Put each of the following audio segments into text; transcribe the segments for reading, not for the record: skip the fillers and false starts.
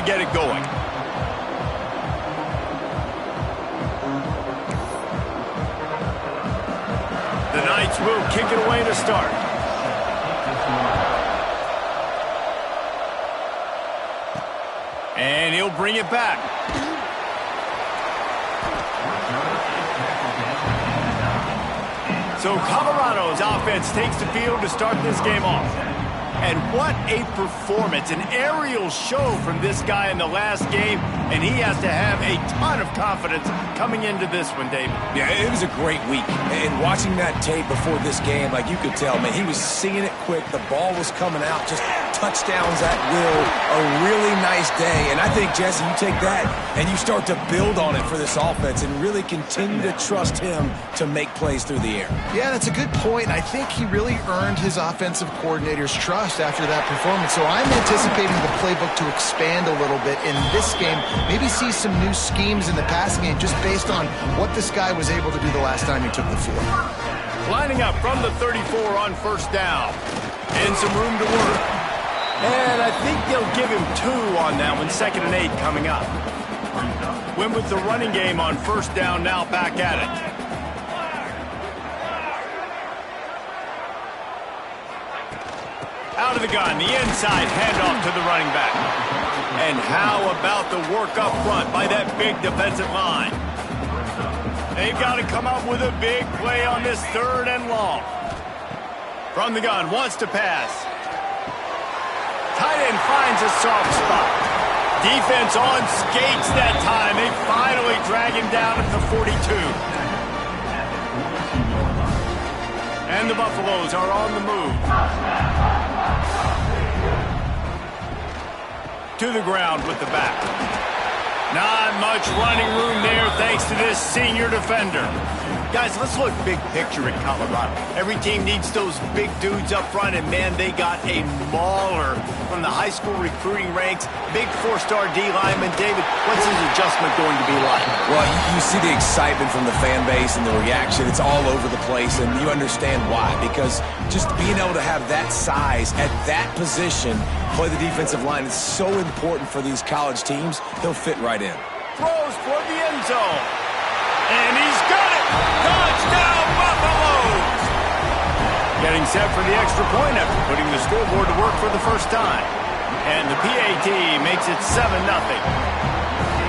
get it going. The Knights will kick it away to start. And he'll bring it back. So Colorado's offense takes the field to start this game off. And what a performance, an aerial show from this guy in the last game, and he has to have a ton of confidence coming into this one, David. Yeah, it was a great week. And watching that tape before this game, like you could tell, man, he was seeing it quick. The ball was coming out, just touchdowns at will. A really nice day. And I think, Jesse, you take that and you start to build on it for this offense and really continue to trust him to make plays through the air. Yeah, that's a good point. I think he really earned his offensive coordinator's trust after that performance. So I'm anticipating the playbook to expand a little bit in this game. Maybe see some new schemes in the passing game just based on what this guy was able to do the last time he took the field. Lining up from the 34 on first down. And some room to work. And I think they'll give him 2 on that one. 2nd and 8 coming up. Went with the running game on first down, now back at it. Out of the gun, the inside handoff to the running back. And how about the work up front by that big defensive line? They've got to come up with a big play on this 3rd and long. From the gun, wants to pass. Tight end finds a soft spot. Defense on skates that time. They finally drag him down at the 42. And the Buffaloes are on the move. To the ground with the back. Not much running room there thanks to this senior defender. Guys, let's look big picture in Colorado. Every team needs those big dudes up front, and man, they got a mauler from the high school recruiting ranks. Big 4-star D lineman. David, what's his adjustment going to be like? Well, you see the excitement from the fan base and the reaction. It's all over the place, and you understand why. Because just being able to have that size at that position, play the defensive line, is so important for these college teams. He'll fit right in. Throws for the end zone. And he's got it! Touchdown, Buffaloes! Getting set for the extra point after putting the scoreboard to work for the first time. And the PAT makes it 7-0.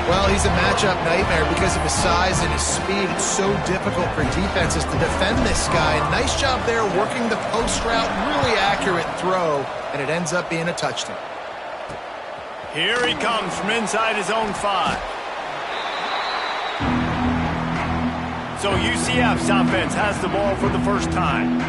Well, he's a matchup nightmare because of his size and his speed. It's so difficult for defenses to defend this guy. Nice job there working the post route. Really accurate throw, and it ends up being a touchdown. Here he comes from inside his own 5. So UCF's offense has the ball for the first time.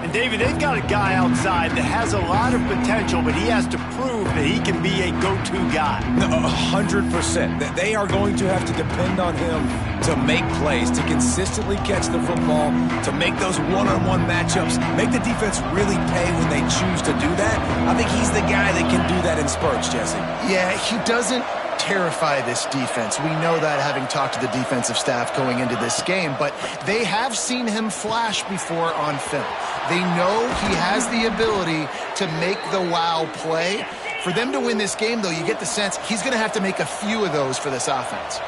And David, they've got a guy outside that has a lot of potential, but he has to prove that he can be a go-to guy. 100%. They are going to have to depend on him to make plays, to consistently catch the football, to make those one-on-one matchups, make the defense really pay when they choose to do that. I think he's the guy that can do that in spurts, Jesse. Yeah, he doesn't terrify this defense. We know that having talked to the defensive staff going into this game, but they have seen him flash before on film. They know he has the ability to make the wow play. For them to win this game, though, you get the sense he's going to have to make a few of those for this offense.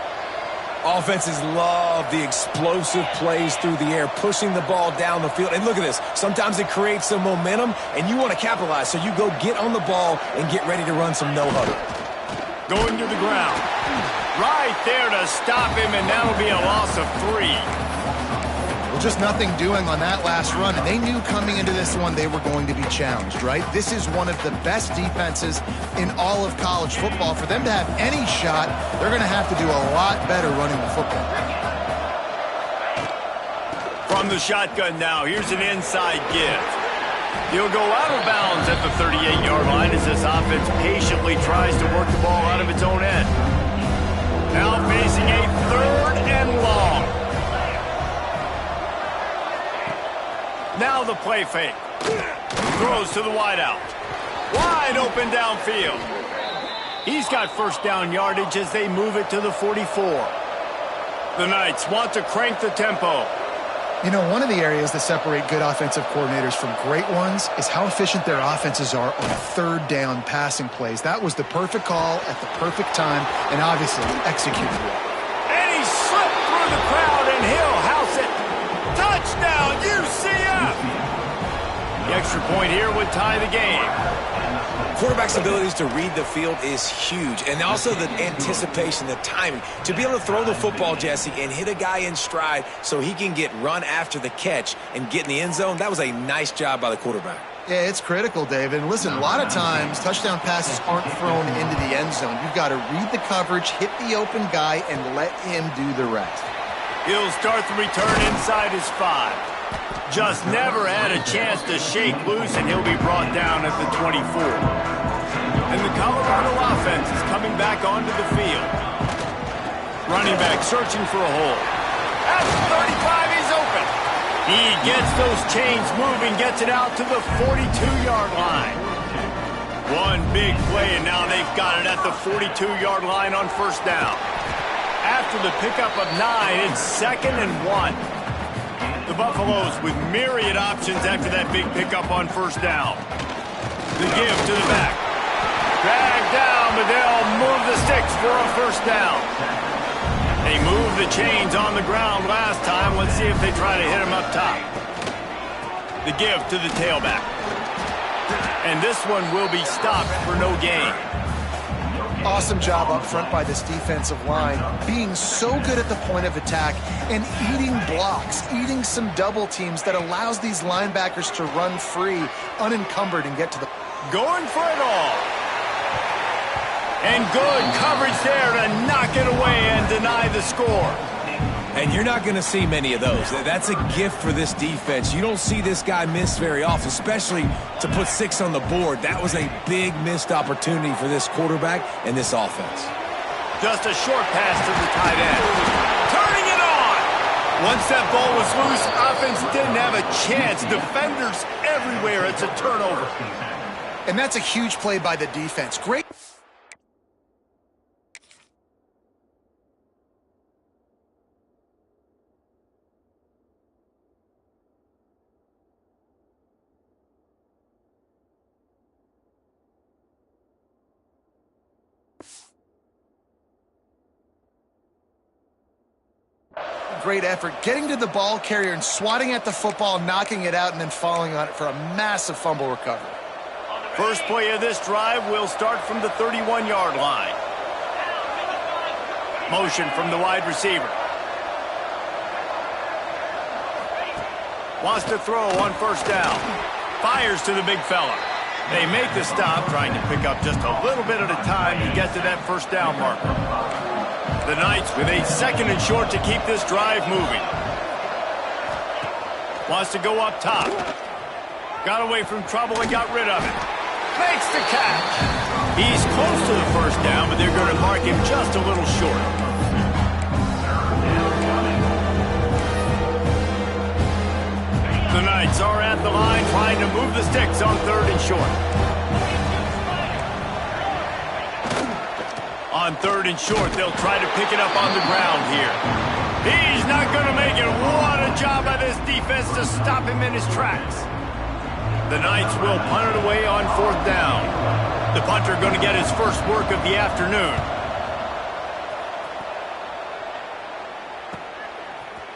Offenses love the explosive plays through the air, pushing the ball down the field. And look at this. Sometimes it creates some momentum, and you want to capitalize, so you go get on the ball and get ready to run some no-huddle. Going to the ground. Right there to stop him, and that'll be a loss of 3. Well, just nothing doing on that last run, and they knew coming into this one they were going to be challenged, right? This is one of the best defenses in all of college football. For them to have any shot, they're going to have to do a lot better running the football. From the shotgun now, here's an inside give. He'll go out of bounds at the 38-yard line as this offense patiently tries to work the ball out of its own end. Now facing a 3rd and long. Now the play fake. Throws to the wideout. Wide open downfield. He's got first down yardage as they move it to the 44. The Knights want to crank the tempo. You know, one of the areas that separate good offensive coordinators from great ones is how efficient their offenses are on third down passing plays. That was the perfect call at the perfect time, and obviously executed well. And he slipped through the crowd, and he'll house it. Touchdown, UCF! The extra point here would tie the game. Quarterback's abilities to read the field is huge, and also the anticipation, the timing. To be able to throw the football, Jesse, and hit a guy in stride so he can get run after the catch and get in the end zone, that was a nice job by the quarterback. Yeah, it's critical, David. And listen, a lot of times touchdown passes aren't thrown into the end zone. You've got to read the coverage, hit the open guy, and let him do the rest. He'll start the return inside his 5. Just never had a chance to shake loose, and he'll be brought down at the 24. And the Colorado offense is coming back onto the field. Running back searching for a hole. At the 35, he's open. He gets those chains moving, gets it out to the 42-yard line. One big play, and now they've got it at the 42-yard line on first down. After the pickup of 9, it's 2nd and 1. The Buffaloes with myriad options after that big pickup on first down. The give to the back. Dragged down, but they'll move the sticks for a first down. They moved the chains on the ground last time. Let's see if they try to hit him up top. The give to the tailback. And this one will be stopped for no gain. Awesome job up front by this defensive line, being so good at the point of attack and eating blocks, eating some double teams that allows these linebackers to run free, unencumbered, and get to the... Going for it all. And good coverage there to knock it away and deny the score. And you're not going to see many of those. That's a gift for this defense. You don't see this guy miss very often, especially to put 6 on the board. That was a big missed opportunity for this quarterback and this offense. Just a short pass to the tight end. Turning it on! Once that ball was loose, offense didn't have a chance. Defenders everywhere. It's a turnover. And that's a huge play by the defense. Great. Great effort getting to the ball carrier and swatting at the football, knocking it out, and then falling on it for a massive fumble recovery. First play of this drive will start from the 31-yard line. Motion from the wide receiver. Wants to throw on first down. Fires to the big fella. They make the stop, trying to pick up just a little bit at a time to get to that first down marker. The Knights with a 2nd and short to keep this drive moving. Wants to go up top. Got away from trouble and got rid of it. Makes the catch. He's close to the first down, but they're going to mark him just a little short. The Knights are at the line trying to move the sticks on 3rd and short. On 3rd and short, they'll try to pick it up on the ground here. He's not going to make it. What a job by this defense to stop him in his tracks. The Knights will punt it away on 4th down. The punter going to get his first work of the afternoon.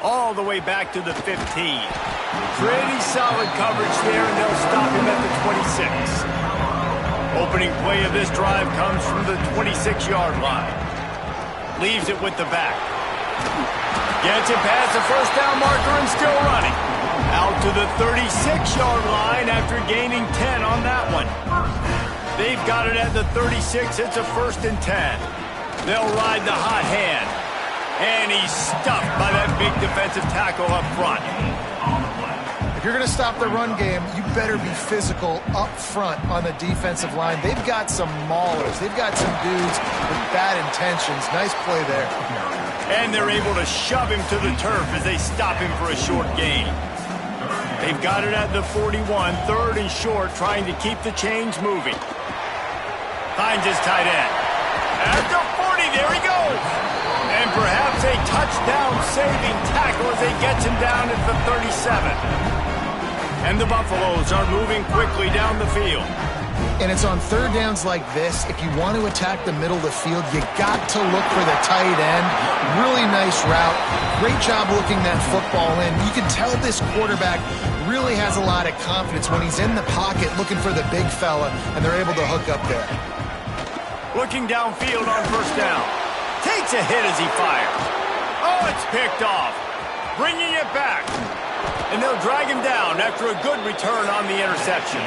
All the way back to the 15. Pretty solid coverage there, and they'll stop him at the 26. Opening play of this drive comes from the 26-yard line. Leaves it with the back. Gets it past the first down marker and still running. Out to the 36-yard line after gaining 10 on that one. They've got it at the 36. It's a 1st and 10. They'll ride the hot hand. And he's stuffed by that big defensive tackle up front. If you're going to stop the run game, you better be physical up front on the defensive line. They've got some maulers. They've got some dudes with bad intentions. Nice play there. And they're able to shove him to the turf as they stop him for a short gain. They've got it at the 41, 3rd and short, trying to keep the chains moving. Finds his tight end. At the 40, there he goes. And perhaps a touchdown down-saving tackle as he gets him down at the 37. And the Buffaloes are moving quickly down the field. And it's on third downs like this, if you want to attack the middle of the field, you got to look for the tight end. Really nice route. Great job looking that football in. You can tell this quarterback really has a lot of confidence when he's in the pocket looking for the big fella, and they're able to hook up there. Looking downfield on first down. Takes a hit as he fires. Oh, it's picked off. Bringing it back. And they'll drag him down after a good return on the interception.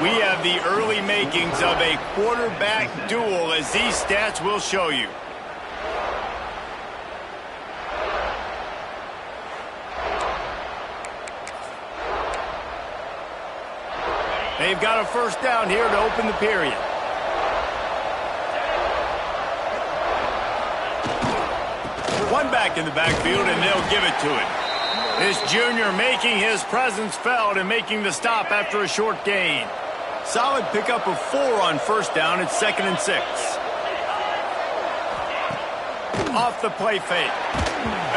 We have the early makings of a quarterback duel, as these stats will show you. They've got a first down here to open the period. One back in the backfield, and they'll give it to him. This junior making his presence felt and making the stop after a short gain. Solid pickup of 4 on first down. It's 2nd and 6. Off the play fake.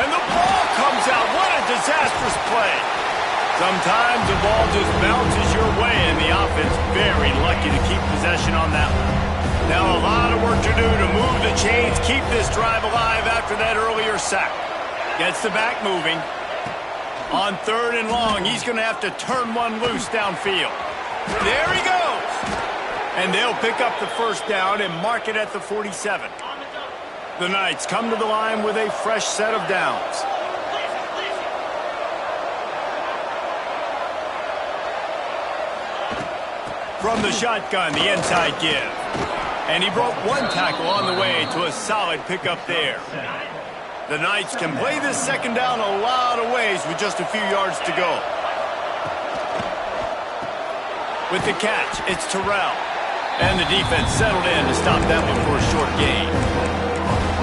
And the ball comes out. What a disastrous play. Sometimes the ball just bounces your way, and the offense very lucky to keep possession on that one. Now a lot of work to do to move the chains, keep this drive alive after that earlier sack. Gets the back moving. On 3rd and long, he's going to have to turn one loose downfield. There he goes. And they'll pick up the first down and mark it at the 47. The Knights come to the line with a fresh set of downs. From the shotgun, the inside give. And he broke one tackle on the way to a solid pickup there. The Knights can play this second down a lot of ways with just a few yards to go. With the catch, it's Terrell. And the defense settled in to stop that one for a short gain.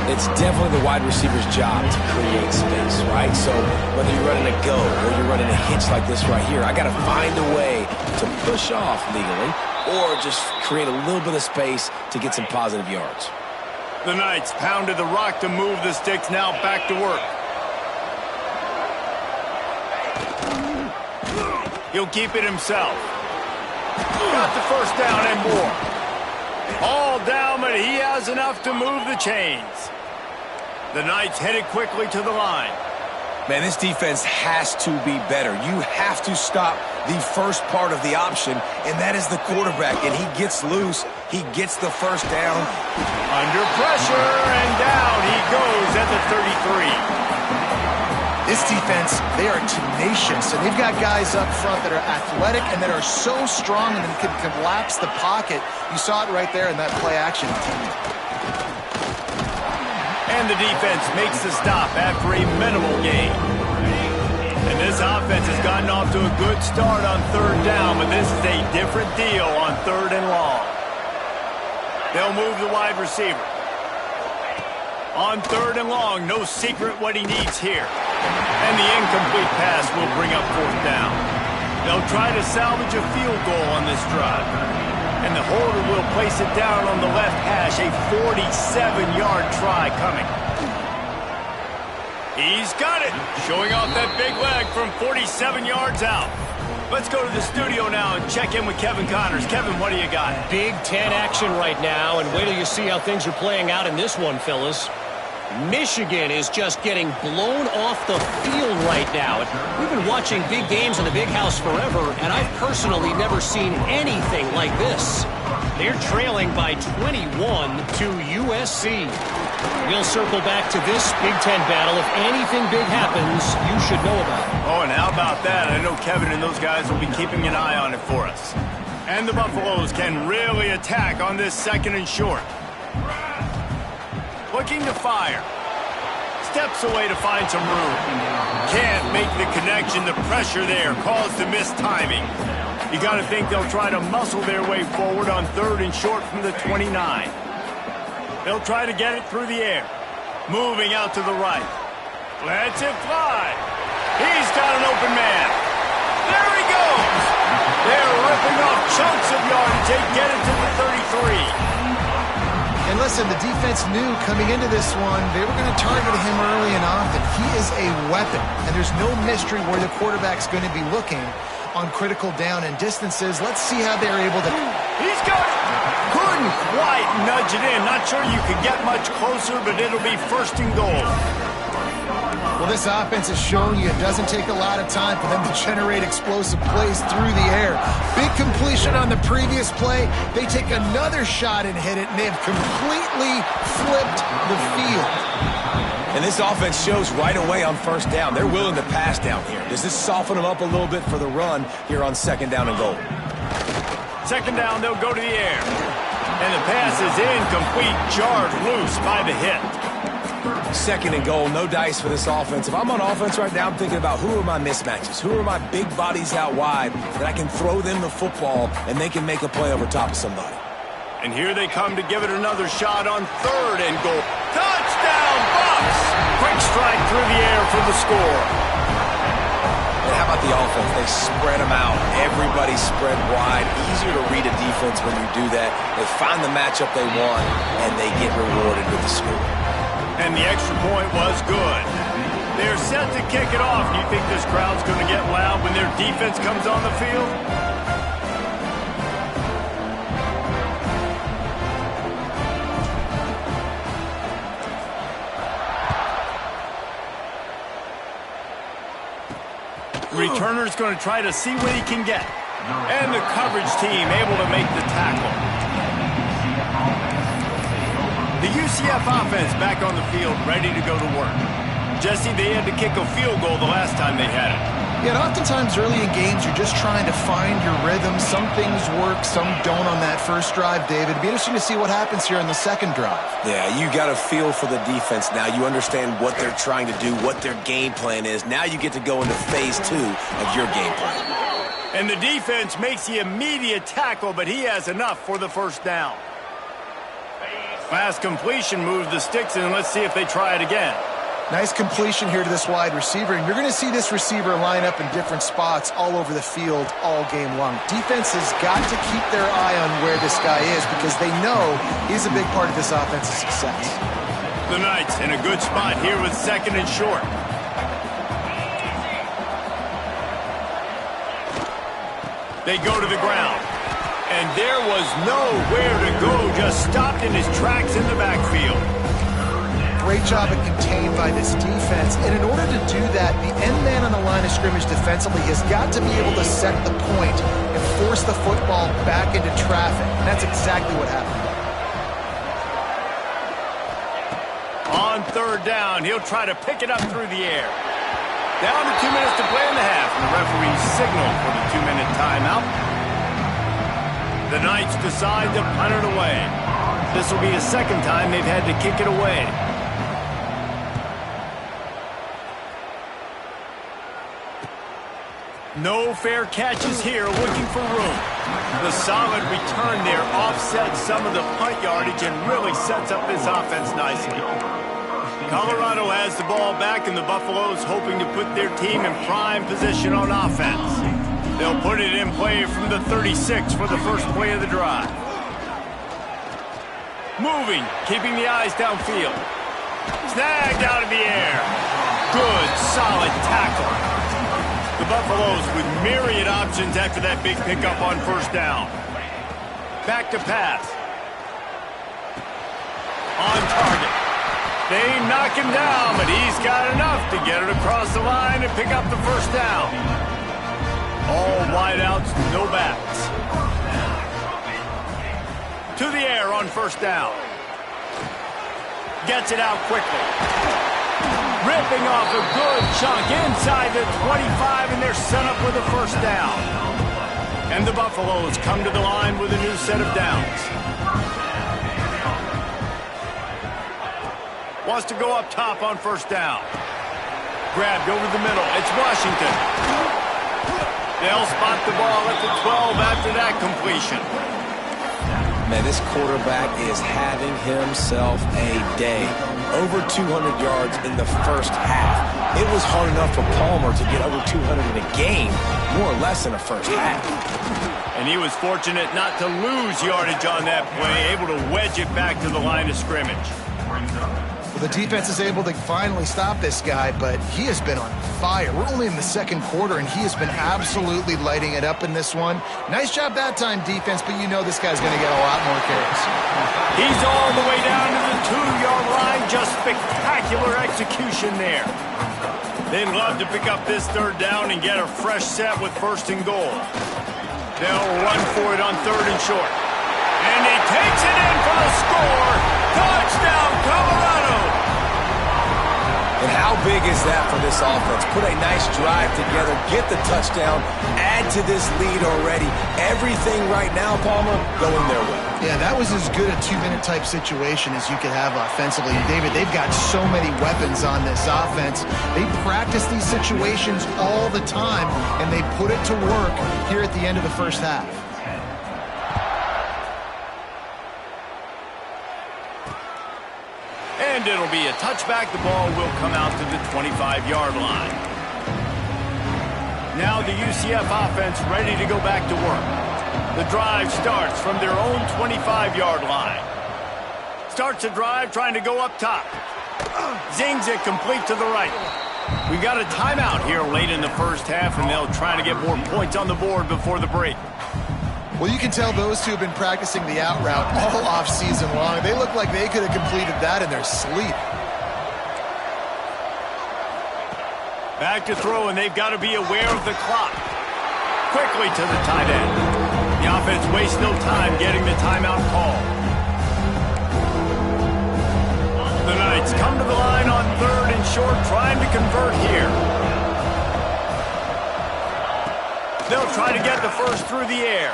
It's definitely the wide receiver's job to create space, right? So whether you're running a go or you're running a hitch like this right here, I got to find a way to push off legally or just create a little bit of space to get some positive yards. The Knights pounded the rock to move the sticks, now back to work. He'll keep it himself. Got the first down and more. All down, but he has enough to move the chains. The Knights headed quickly to the line. Man, this defense has to be better. You have to stop the first part of the option, and that is the quarterback. And he gets loose. He gets the first down. Under pressure, and down he goes at the 33. This defense, they are tenacious, and they've got guys up front that are athletic and that are so strong and can collapse the pocket. You saw it right there in that play action. And the defense makes the stop after a minimal gain. And this offense has gotten off to a good start on 3rd down, but this is a different deal on 3rd and long. They'll move the wide receiver. On 3rd and long, no secret what he needs here. And the incomplete pass will bring up 4th down. They'll try to salvage a field goal on this drive. And the holder will place it down on the left hash, a 47-yard try coming. He's got it, showing off that big leg from 47 yards out. Let's go to the studio now and check in with Kevin Connors. Kevin, what do you got? Big Ten action right now, and wait till you see how things are playing out in this one, fellas. Michigan is just getting blown off the field right now. We've been watching big games in the Big House forever, and I've personally never seen anything like this. They're trailing by 21 to USC. We'll circle back to this Big Ten battle. If anything big happens, you should know about it. Oh, and how about that? I know Kevin and those guys will be keeping an eye on it for us. And the Buffaloes can really attack on this 2nd and short. Looking to fire. Steps away to find some room. Can't make the connection. The pressure there caused the mistiming. You got to think they'll try to muscle their way forward on 3rd and short from the 29. They'll try to get it through the air. Moving out to the right. Lets it fly. He's got an open man. There he goes. They're ripping off chunks of yardage. They get it to the 33. And And listen, the defense knew coming into this one, they were going to target him early and often. He is a weapon, and there's no mystery where the quarterback's going to be looking on critical down and distances. Let's see how they're able to... He's got it! Couldn't quite nudge it in. Not sure you could get much closer, but it'll be first and goal. Well, this offense has shown you it doesn't take a lot of time for them to generate explosive plays through the air. Big completion on the previous play. They take another shot and hit it, and they have completely flipped the field. And this offense shows right away on first down. They're willing to pass down here. Does this soften them up a little bit for the run here on second down and goal? Second down, they'll go to the air. And the pass is incomplete, jarred loose by the hit. Second and goal, no dice for this offense. If I'm on offense right now, I'm thinking about who are my mismatches? Who are my big bodies out wide that I can throw them the football and they can make a play over top of somebody? And here they come to give it another shot on third and goal. Touchdown, Bucks! Quick strike through the air for the score. And how about the offense? They spread them out. Everybody spread wide. Easier to read a defense when you do that. They find the matchup they want, and they get rewarded with the score. And the extra point was good. They're set to kick it off. Do you think this crowd's going to get loud when their defense comes on the field? Returner's going to try to see what he can get. And the coverage team able to make the tackle. The UCF offense back on the field, ready to go to work. Jesse, they had to kick a field goal the last time they had it. Yeah, and oftentimes early in games, you're just trying to find your rhythm. Some things work, some don't on that first drive, David. It'd be interesting to see what happens here on the second drive. Yeah, you got a feel for the defense now. You understand what they're trying to do, what their game plan is. Now you get to go into phase 2 of your game plan. And the defense makes the immediate tackle, but he has enough for the first down. Fast completion moves the sticks, and let's see if they try it again. Nice completion here to this wide receiver, and you're going to see this receiver line up in different spots all over the field all game long. Defense has got to keep their eye on where this guy is because they know he's a big part of this offense's success. The Knights in a good spot here with second and short. They go to the ground. And there was nowhere to go, just stopped in his tracks in the backfield. Great job at contained by this defense. And in order to do that, the end man on the line of scrimmage defensively has got to be able to set the point and force the football back into traffic. And that's exactly what happened. On third down, he'll try to pick it up through the air. Down to 2 minutes to play in the half, and the referee signaled for the 2-minute timeout. The Knights decide to punt it away. This will be the second time they've had to kick it away. No fair catches here, looking for room. The solid return there offsets some of the punt yardage and really sets up this offense nicely. Colorado has the ball back, and the Buffaloes hoping to put their team in prime position on offense. They'll put it in play from the 36 for the first play of the drive. Moving, keeping the eyes downfield. Snagged out of the air. Good, solid tackle. The Buffaloes with myriad options after that big pickup on first down. Back to pass. On target. They knock him down, but he's got enough to get it across the line and pick up the first down. All wideouts, no backs. To the air on first down. Gets it out quickly. Ripping off a good chunk inside the 25, and they're set up with a first down. And the Buffaloes come to the line with a new set of downs. Wants to go up top on first down. Grabbed over the middle. It's Washington. They'll spot the ball at the 12 after that completion. Man, this quarterback is having himself a day. Over 200 yards in the first half. it was hard enough for Palmer to get over 200 in a game, more or less in the first half. And he was fortunate not to lose yardage on that play, able to wedge it back to the line of scrimmage. Well, the defense is able to finally stop this guy, but he has been on fire. We're only in the second quarter, and he has been absolutely lighting it up in this one. Nice job that time, defense, but you know this guy's going to get a lot more carries. He's all the way down to the 2-yard line. Just spectacular execution there. They'd love to pick up this third down and get a fresh set with first and goal. They'll run for it on third and short. And he takes it in for the score. Touchdown, Colorado! And how big is that for this offense? Put a nice drive together, get the touchdown, add to this lead already. Everything right now, Palmer, going their way. Yeah, that was as good a 2-minute type situation as you could have offensively. And David, they've got so many weapons on this offense. They practice these situations all the time, and they put it to work here at the end of the first half. And it'll be a touchback. The ball will come out to the 25-yard line. Now the UCF offense ready to go back to work. The drive starts from their own 25-yard line. Starts a drive trying to go up top. Zings it complete to the right. We got a timeout here late in the first half, and they'll try to get more points on the board before the break. Well, you can tell those two have been practicing the out route all off-season long. They look like they could have completed that in their sleep. Back to throw, and they've got to be aware of the clock. Quickly to the tight end. The offense wastes no time getting the timeout call. The Knights come to the line on third and short, trying to convert here. They'll try to get the first through the air.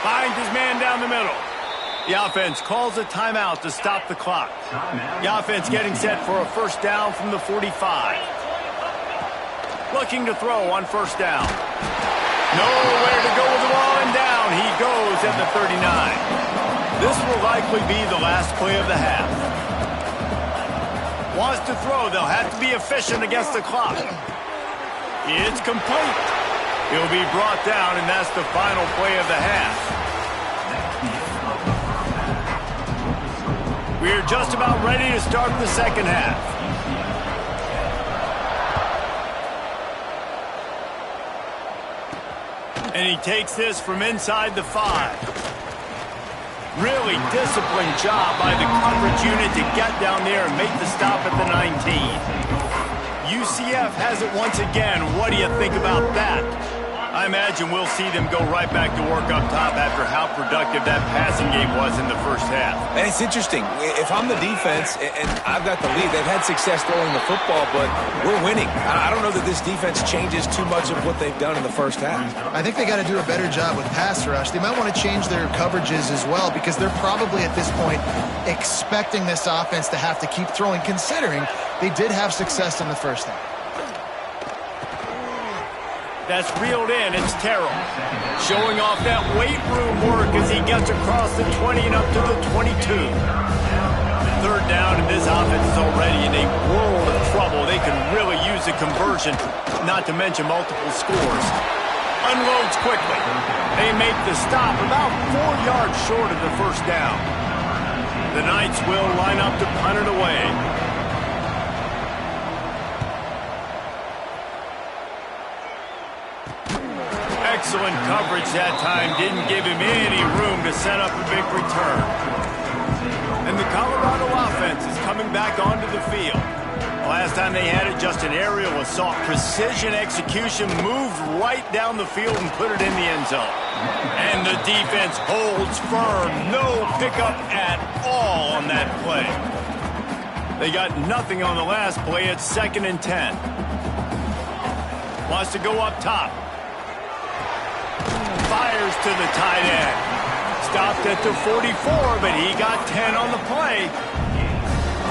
Finds his man down the middle. The offense calls a timeout to stop the clock. The offense getting set for a first down from the 45. Looking to throw on first down. Nowhere to go with the ball, and down he goes at the 39. This will likely be the last play of the half. Wants to throw. They'll have to be efficient against the clock. It's complete. He'll be brought down, and that's the final play of the half. We're just about ready to start the second half. And he takes this from inside the 5. Really disciplined job by the coverage unit to get down there and make the stop at the 19. UCF has it once again. What do you think about that? I imagine we'll see them go right back to work up top after how productive that passing game was in the first half. And it's interesting. If I'm the defense and I've got the lead, they've had success throwing the football, but we're winning. I don't know that this defense changes too much of what they've done in the first half. I think they got to do a better job with pass rush. They might want to change their coverages as well, because they're probably at this point expecting this offense to have to keep throwing, considering they did have success in the first half. That's reeled in. It's Terrell showing off that weight room work as he gets across the 20 and up to the 22. Third down, and this offense is already in a world of trouble. They can really use a conversion, not to mention multiple scores. Unloads quickly. They make the stop about 4 yards short of the first down. The Knights will line up to punt it away. Excellent coverage that time. Didn't give him any room to set up a big return. And the Colorado offense is coming back onto the field. Last time they had it, just an aerial assault. Precision execution, moved right down the field and put it in the end zone. And the defense holds firm. No pickup at all on that play. They got nothing on the last play. It's 2nd and 10. Wants to go up top. Fires to the tight end. Stopped at the 44, but he got 10 on the play.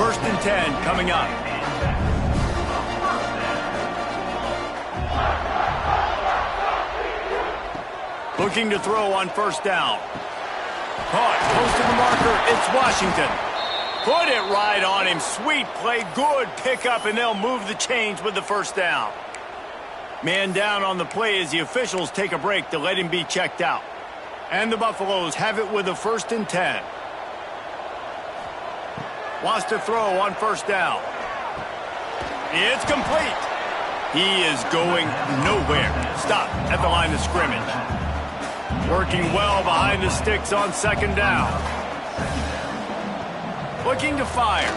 1st and 10 coming up. Looking to throw on first down. Caught close to the marker. It's Washington. Put it right on him. Sweet play. Good pickup, and they'll move the chains with the first down. Man down on the play as the officials take a break to let him be checked out. And the Buffaloes have it with a 1st and 10. Wants to throw on first down. It's complete. He is going nowhere. Stop at the line of scrimmage. Working well behind the sticks on 2nd down. Looking to fire.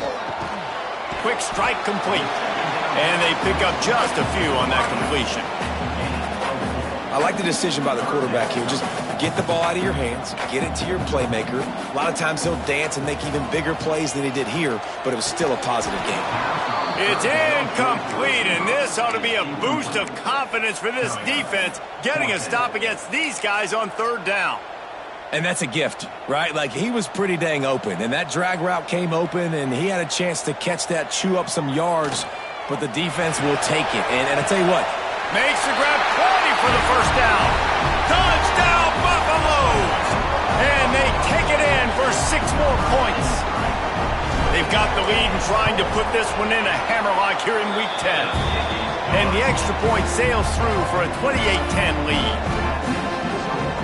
Quick strike complete. And they pick up just a few on that completion. I like the decision by the quarterback here. Just get the ball out of your hands, get it to your playmaker. A lot of times he'll dance and make even bigger plays than he did here, but it was still a positive game. It's incomplete, and this ought to be a boost of confidence for this defense, getting a stop against these guys on 3rd down. And that's a gift, right? Like, he was pretty dang open, and that drag route came open, and he had a chance to catch that, chew up some yards, but the defense will take it. And I tell you what. Makes the grab, plenty for the first down. Touchdown, Buffaloes! And they take it in for 6 more points. They've got the lead and trying to put this one in a hammerlock here in Week 10. And the extra point sails through for a 28-10 lead.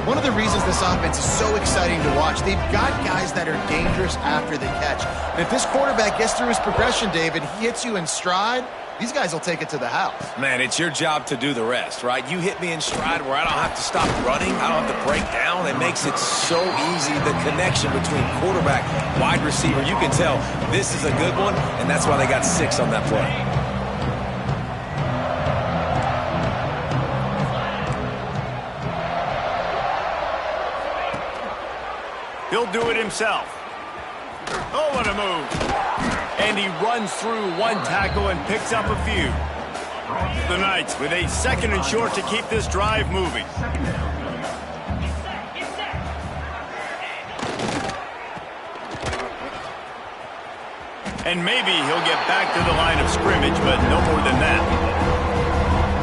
One of the reasons this offense is so exciting to watch, they've got guys that are dangerous after the catch. And if this quarterback gets through his progression, David, he hits you in stride, these guys will take it to the house. Man, it's your job to do the rest, right? You hit me in stride where I don't have to stop running. I don't have to break down. It makes it so easy, the connection between quarterback, wide receiver. You can tell this is a good one, and that's why they got 6 on that play. He'll do it himself. Oh, what a move. And he runs through 1 tackle and picks up a few. The Knights with a 2nd and short to keep this drive moving. And maybe he'll get back to the line of scrimmage, but no more than that.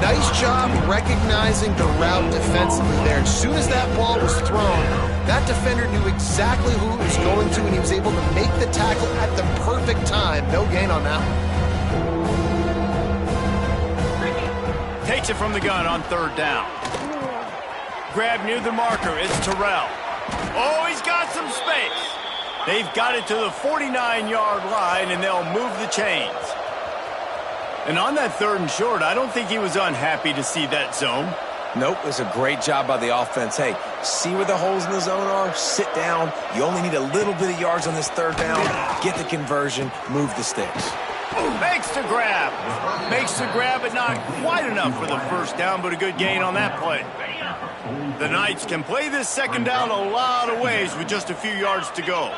Nice job recognizing the route defensively there. As soon as that ball was thrown, that defender knew exactly who it was going to, and he was able to make the tackle at the perfect time. No gain on that one. Takes it from the gun on 3rd down. Grab near the marker. It's Terrell. Oh, he's got some space. They've got it to the 49-yard line, and they'll move the chains. And on that 3rd and short, I don't think he was unhappy to see that zone. Nope, it was a great job by the offense. Hey, see where the holes in the zone are, sit down. You only need a little bit of yards on this 3rd down. Get the conversion, move the sticks. Makes the grab. Makes the grab, but not quite enough for the first down, but a good gain on that play. The Knights can play this 2nd down a lot of ways with just a few yards to go.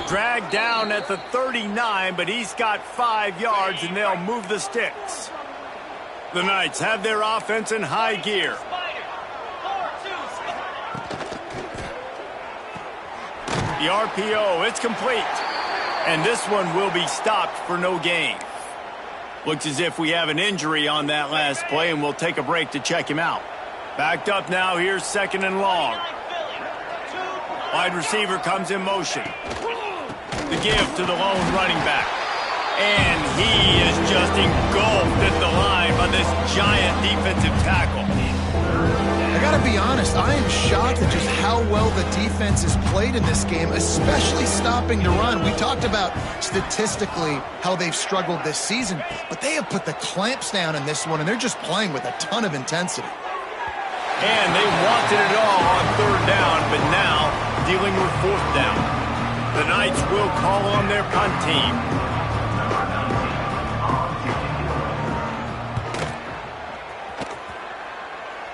Dragged down at the 39, but he's got 5 yards, and they'll move the sticks. The Knights have their offense in high gear. The RPO, it's complete. And this one will be stopped for no gain. Looks as if we have an injury on that last play, and we'll take a break to check him out. Backed up now, here's 2nd and long. Wide receiver comes in motion. The give to the lone running back. And he is just engulfed at the line by this giant defensive tackle. I gotta be honest, I am shocked at just how well the defense has played in this game, especially stopping the run. We talked about statistically how they've struggled this season, but they have put the clamps down in this one, and they're just playing with a ton of intensity. And they wanted it all on 3rd down, but now dealing with 4th down. The Knights will call on their punt team.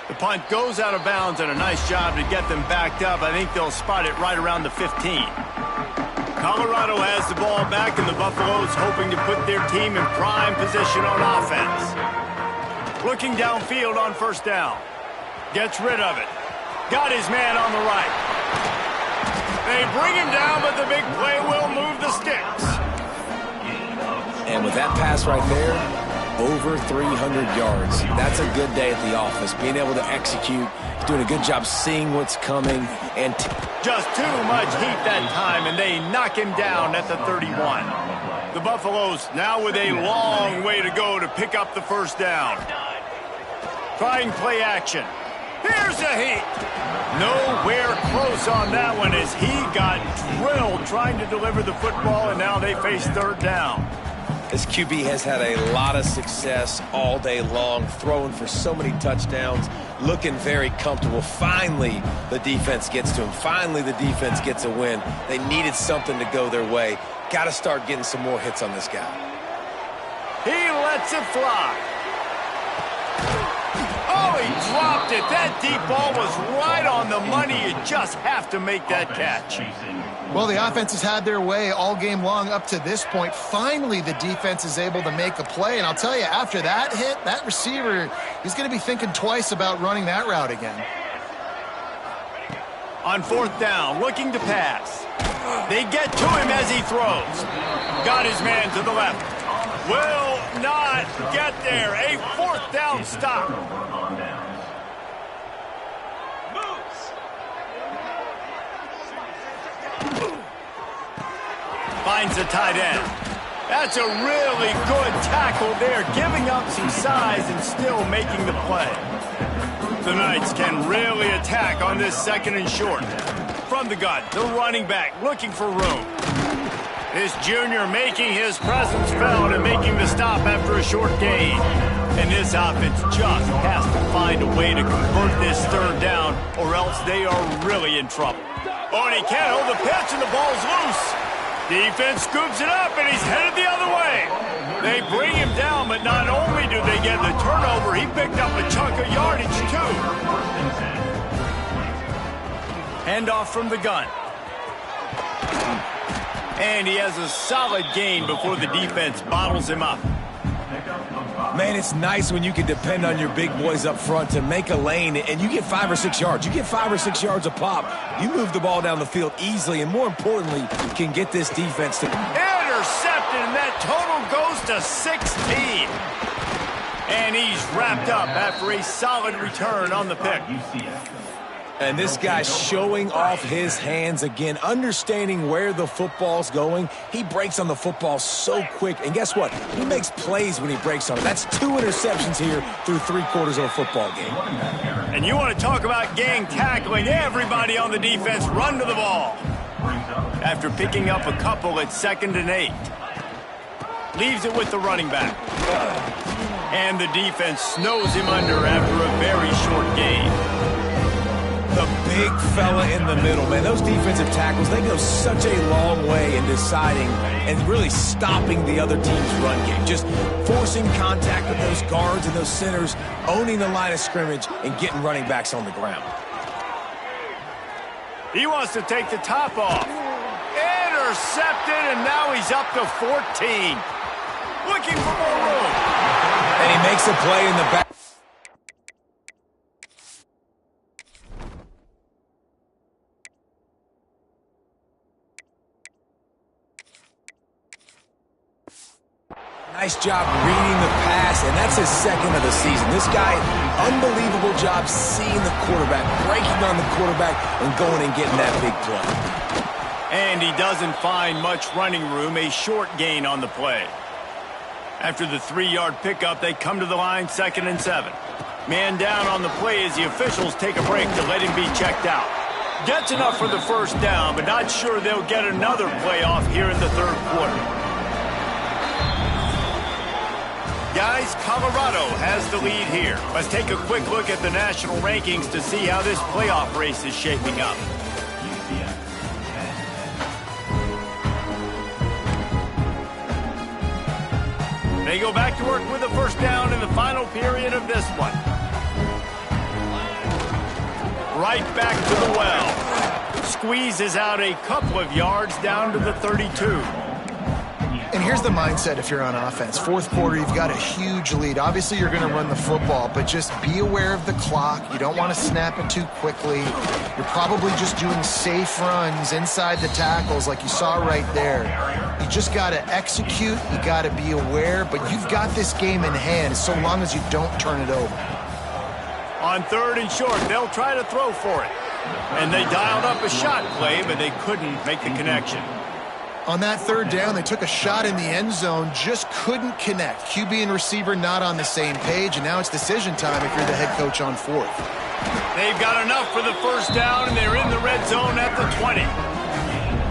The punt goes out of bounds, and a nice job to get them backed up. I think they'll spot it right around the 15. Colorado has the ball back, and the Buffaloes hoping to put their team in prime position on offense. Looking downfield on 1st down. Gets rid of it. Got his man on the right. They bring him down, but the big play will move the sticks. And with that pass right there, over 300 yards. That's a good day at the office. Being able to execute, he's doing a good job seeing what's coming. And just too much heat that time, and they knock him down at the 31. The Buffaloes now with a long way to go to pick up the first down. Trying play action. Here's a heat. Nowhere close on that one as he got drilled trying to deliver the football, and now they face third down. This QB has had a lot of success all day long, throwing for so many touchdowns, looking very comfortable. Finally, the defense gets to him. Finally, the defense gets a win. They needed something to go their way. Got to start getting some more hits on this guy. He lets it fly. Oh, he dropped it. That deep ball was right on the money. You just have to make that catch. Well, the offense has had their way all game long up to this point. Finally, the defense is able to make a play. And I'll tell you, after that hit, that receiver, he's going to be thinking twice about running that route again. On fourth down, looking to pass. They get to him as he throws. Got his man to the left. Will not get there. A fourth down stop. Finds a tight end. That's a really good tackle there, giving up some size and still making the play. The Knights can really attack on this second and short. From the gun, the running back looking for room. This junior making his presence felt and making the stop after a short gain. And this offense just has to find a way to convert this third down or else they are really in trouble. Oh, and he can't hold the pitch and the ball's loose. Defense scoops it up and he's headed the other way. They bring him down, but not only do they get the turnover, he picked up a chunk of yardage too. Handoff from the gun. And he has a solid gain before the defense bottles him up. Man, it's nice when you can depend on your big boys up front to make a lane, and you get 5 or 6 yards. You get 5 or 6 yards a pop. You move the ball down the field easily, and more importantly, you can get this defense to... Intercepted, and that total goes to 16. And he's wrapped up after a solid return on the pick. And this guy's showing off his hands again, understanding where the football's going. He breaks on the football so quick. And guess what? He makes plays when he breaks on it. That's 2 interceptions here through 3 quarters of a football game. And you want to talk about gang tackling. Everybody on the defense run to the ball. After picking up a couple at 2nd and 8. Leaves it with the running back. And the defense snows him under after a very short gain. The big fella in the middle, man. Those defensive tackles, they go such a long way in deciding and really stopping the other team's run game. Just forcing contact with those guards and those centers, owning the line of scrimmage, and getting running backs on the ground. He wants to take the top off. Intercepted, and now he's up to 14. Looking for more room. And he makes a play in the back. Nice job reading the pass, and that's his 2nd of the season. This guy, unbelievable job seeing the quarterback, breaking on the quarterback, and going and getting that big play. And he doesn't find much running room, a short gain on the play. After the 3-yard pickup, they come to the line, 2nd and 7. Man down on the play as the officials take a break to let him be checked out. Gets enough for the first down, but not sure they'll get another play off here in the 3rd quarter. Guys, Colorado has the lead here. Let's take a quick look at the national rankings to see how this playoff race is shaping up. They go back to work with a first down in the final period of this one. Right back to the well. Squeezes out a couple of yards down to the 32. And here's the mindset if you're on offense. Fourth quarter, you've got a huge lead. Obviously, you're going to run the football, but just be aware of the clock. You don't want to snap it too quickly. You're probably just doing safe runs inside the tackles like you saw right there. You just got to execute. You got to be aware, but you've got this game in hand so long as you don't turn it over. On 3rd and short, they'll try to throw for it. And they dialed up a shot play, but they couldn't make the connection. On that 3rd down, they took a shot in the end zone, just couldn't connect. QB and receiver not on the same page, and now it's decision time if you're the head coach on 4th. They've got enough for the 1st down, and they're in the red zone at the 20.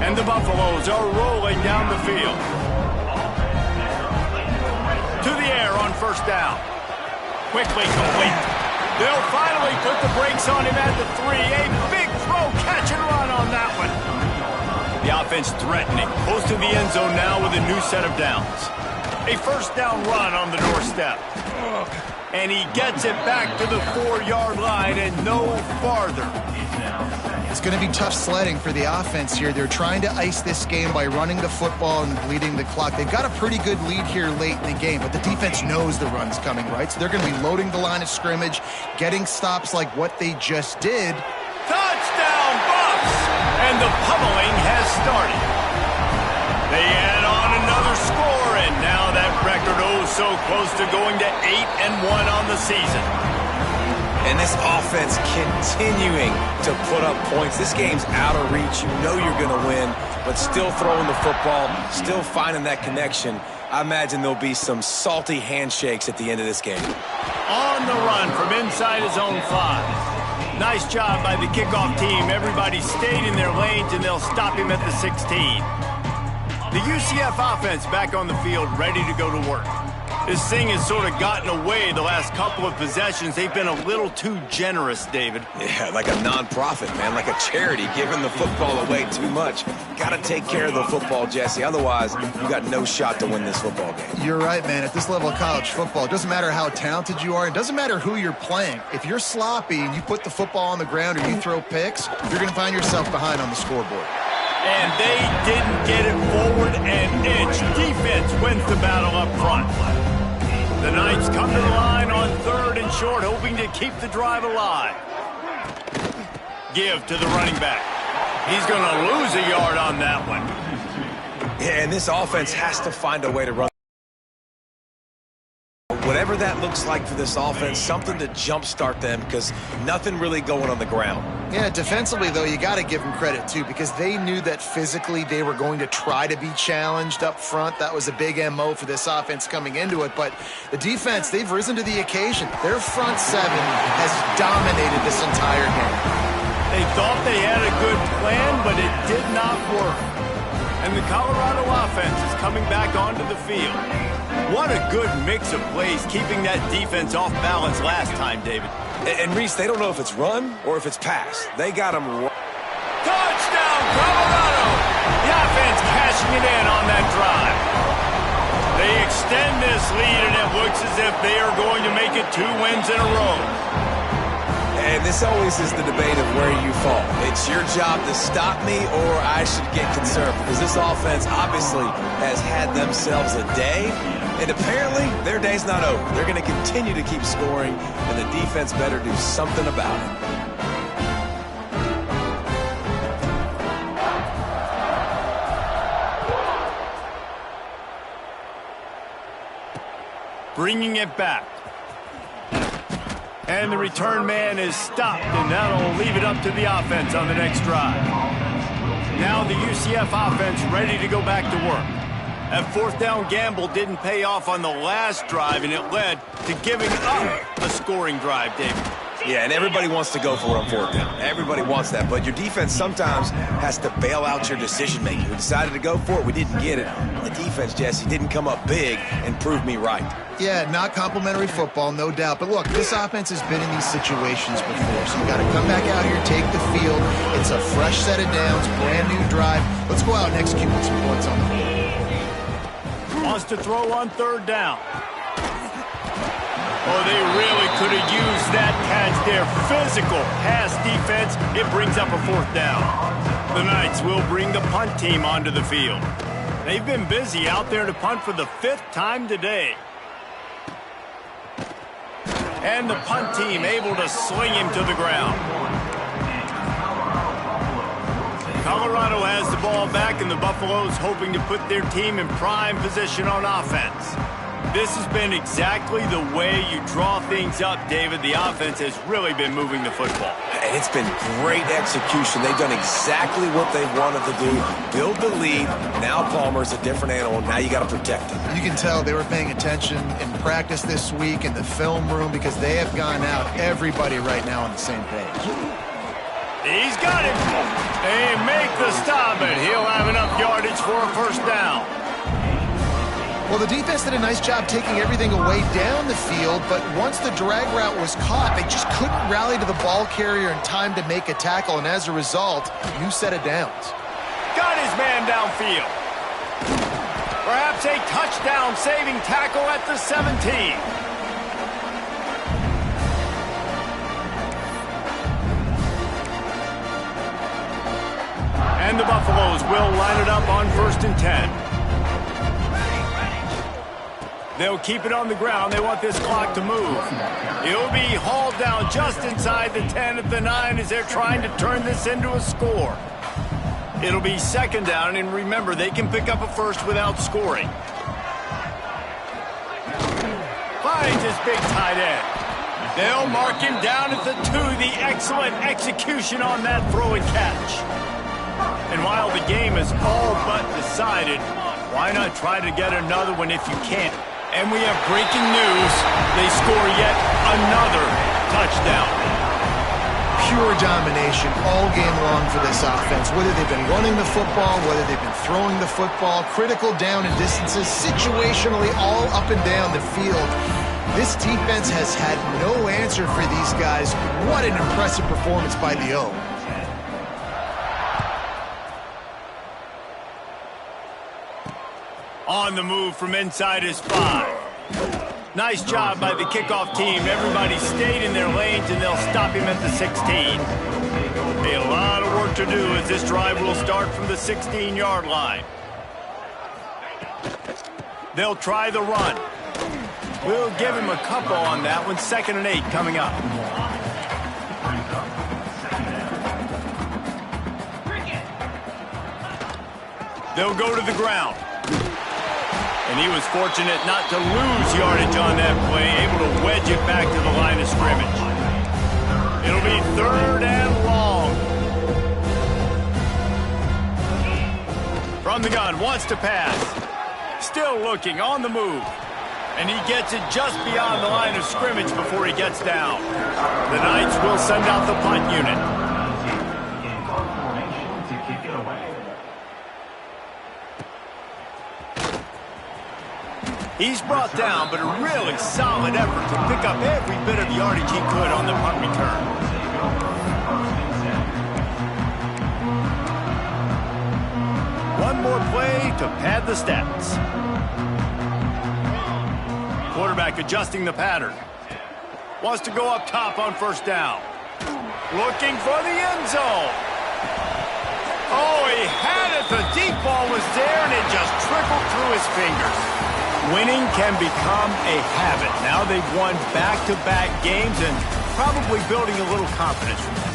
And the Buffaloes are rolling down the field. To the air on 1st down. Quickly complete. They'll finally put the brakes on him at the 3. A big throw, catch and run on that one. The offense threatening. Close to the end zone now with a new set of downs. A 1st down run on the doorstep. And he gets it back to the 4-yard line and no farther. It's going to be tough sledding for the offense here. They're trying to ice this game by running the football and bleeding the clock. They've got a pretty good lead here late in the game, but the defense knows the run's coming, right? So they're going to be loading the line of scrimmage, getting stops like what they just did. Touchdown, Buffs! And the pummeling has started. They add on another score, and now that record so close to going to 8-1 on the season. And this offense continuing to put up points. This game's out of reach. You know you're going to win, but still throwing the football, still finding that connection. I imagine there'll be some salty handshakes at the end of this game. On the run from inside his own 5. Nice job by the kickoff team. Everybody stayed in their lanes, and they'll stop him at the 16. The UCF offense back on the field, ready to go to work. This thing has sort of gotten away the last couple of possessions. They've been a little too generous, David. Yeah, like a non-profit, man, like a charity, giving the football away too much. Got to take care of the football, Jesse. Otherwise, you got no shot to win this football game. You're right, man. At this level of college football, it doesn't matter how talented you are. It doesn't matter who you're playing. If you're sloppy and you put the football on the ground or you throw picks, you're going to find yourself behind on the scoreboard. And they didn't get it forward an inch. Defense wins the battle up front. The Knights come to the line on 3rd and short, hoping to keep the drive alive. Give to the running back. He's going to lose a yard on that one. Yeah, and this offense has to find a way to run. Whatever that looks like for this offense, something to jumpstart them because nothing really going on the ground. Yeah, defensively, though, you got to give them credit, too, because they knew that physically they were going to try to be challenged up front. That was a big MO for this offense coming into it. But the defense, they've risen to the occasion. Their front 7 has dominated this entire game. They thought they had a good plan, but it did not work. And the Colorado offense is coming back onto the field. What a good mix of plays, keeping that defense off balance last time, David. And Reese, they don't know if it's run or if it's pass. They got him. Touchdown, Colorado! The offense cashing it in on that drive. They extend this lead, and it looks as if they are going to make it 2 wins in a row. And this always is the debate of where you fall. It's your job to stop me or I should get concerned because this offense obviously has had themselves a day, and apparently their day's not over. They're going to continue to keep scoring, and the defense better do something about it. Bringing it back. And the return man is stopped, and that'll leave it up to the offense on the next drive. Now the UCF offense ready to go back to work. That 4th down gamble didn't pay off on the last drive, and it led to giving up a scoring drive, David. Yeah, and everybody wants to go for it on 4th down. Everybody wants that, but your defense sometimes has to bail out your decision-making. We decided to go for it. We didn't get it. The defense, Jesse, didn't come up big and prove me right. Yeah, not complimentary football, no doubt. But look, this offense has been in these situations before, so you got to come back out here, take the field. It's a fresh set of downs, brand new drive. Let's go out and execute with some points on the field. Wants to throw on 3rd down. Oh, they really could have used that catch there. Physical pass defense. It brings up a 4th down. The Knights will bring the punt team onto the field. They've been busy out there to punt for the 5th time today. And the punt team able to sling him to the ground. Colorado has the ball back, and the Buffaloes hoping to put their team in prime position on offense. This has been exactly the way you draw things up, David. The offense has really been moving the football. And it's been great execution. They've done exactly what they wanted to do. Build the lead. Now Palmer's a different animal. Now you got to protect him. You can tell they were paying attention in practice this week in the film room because they have gone out, everybody right now on the same page. He's got it. They make the stop, and he'll have enough yardage for a first down. Well, the defense did a nice job taking everything away down the field, but once the drag route was caught, they just couldn't rally to the ball carrier in time to make a tackle, and as a result, new set of downs. Got his man downfield. Perhaps a touchdown-saving tackle at the 17. And the Buffaloes will line it up on 1st and 10. They'll keep it on the ground. They want this clock to move. It'll be hauled down just inside the 10 at the 9 as they're trying to turn this into a score. It'll be 2nd down, and remember, they can pick up a first without scoring. Finds his big tight end. They'll mark him down at the 2. The excellent execution on that throw and catch. And while the game is all but decided, why not try to get another one if you can? And we have breaking news. They score yet another touchdown. Pure domination all game long for this offense. Whether they've been running the football, whether they've been throwing the football, critical down and distances, situationally all up and down the field. This defense has had no answer for these guys. What an impressive performance by the O. On the move from inside his 5. Nice job by the kickoff team. Everybody stayed in their lanes, and they'll stop him at the 16. A lot of work to do as this drive will start from the 16-yard line. They'll try the run. We'll give him a couple on that one. 2nd and 8 coming up. They'll go to the ground. And he was fortunate not to lose yardage on that play, able to wedge it back to the line of scrimmage. It'll be 3rd and long. From the gun, wants to pass. Still looking, on the move. And he gets it just beyond the line of scrimmage before he gets down. The Knights will send out the punt unit. He's brought down, but a really solid effort to pick up every bit of yardage he could on the punt return. One more play to pad the stats. Quarterback adjusting the pattern. Wants to go up top on 1st down. Looking for the end zone. Oh, he had it. The deep ball was there, and it just trickled through his fingers. Winning can become a habit. Now they've won back-to-back games and probably building a little confidence from that.